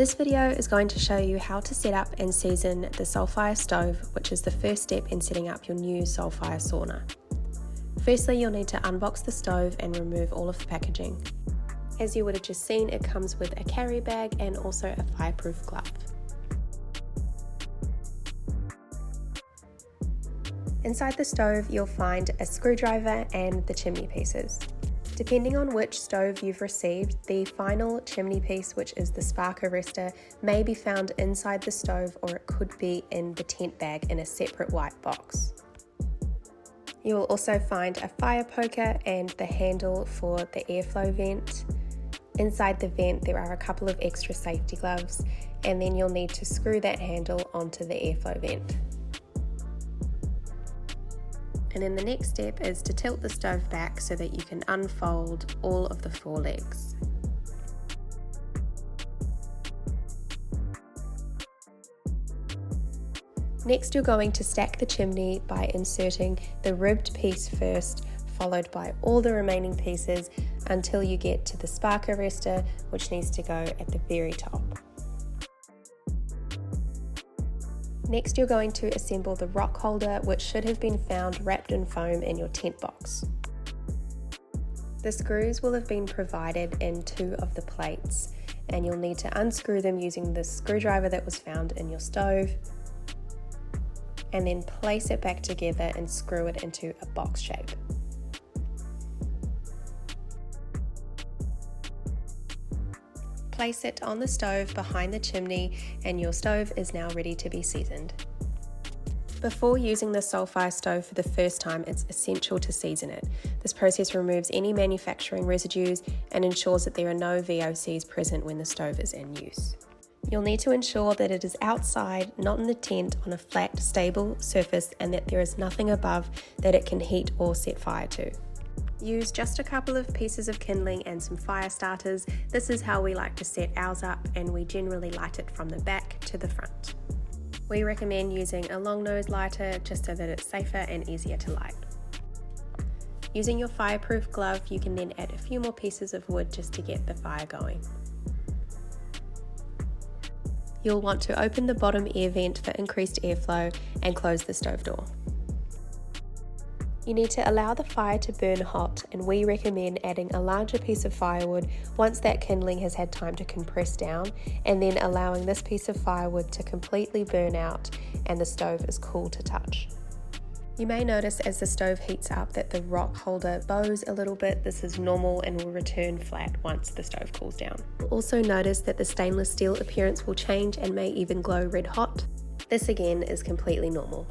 This video is going to show you how to set up and season the Soulfire stove, which is the first step in setting up your new Soulfire sauna. Firstly, you'll need to unbox the stove and remove all of the packaging. As you would have just seen, it comes with a carry bag and also a fireproof glove. Inside the stove, you'll find a screwdriver and the chimney pieces. Depending on which stove you've received, the final chimney piece, which is the spark arrestor, may be found inside the stove or it could be in the tent bag in a separate white box. You will also find a fire poker and the handle for the airflow vent. Inside the vent there are a couple of extra safety gloves, and then you'll need to screw that handle onto the airflow vent. And then the next step is to tilt the stove back so that you can unfold all of the four legs. Next, you're going to stack the chimney by inserting the ribbed piece first, followed by all the remaining pieces until you get to the spark arrestor, which needs to go at the very top. Next, you're going to assemble the rock holder, which should have been found wrapped in foam in your tent box. The screws will have been provided in two of the plates, and you'll need to unscrew them using the screwdriver that was found in your stove, and then place it back together and screw it into a box shape. Place it on the stove behind the chimney and your stove is now ready to be seasoned. Before using the Soulfire stove for the first time, it's essential to season it. This process removes any manufacturing residues and ensures that there are no VOCs present when the stove is in use. You'll need to ensure that it is outside, not in the tent, on a flat, stable surface, and that there is nothing above that it can heat or set fire to. Use just a couple of pieces of kindling and some fire starters. This is how we like to set ours up, and we generally light it from the back to the front. We recommend using a long nose lighter just so that it's safer and easier to light. Using your fireproof glove, you can then add a few more pieces of wood just to get the fire going. You'll want to open the bottom air vent for increased airflow and close the stove door. You need to allow the fire to burn hot, and we recommend adding a larger piece of firewood once that kindling has had time to compress down, and then allowing this piece of firewood to completely burn out and the stove is cool to touch. You may notice as the stove heats up that the rock holder bows a little bit. This is normal and will return flat once the stove cools down. You'll also notice that the stainless steel appearance will change and may even glow red hot. This again is completely normal.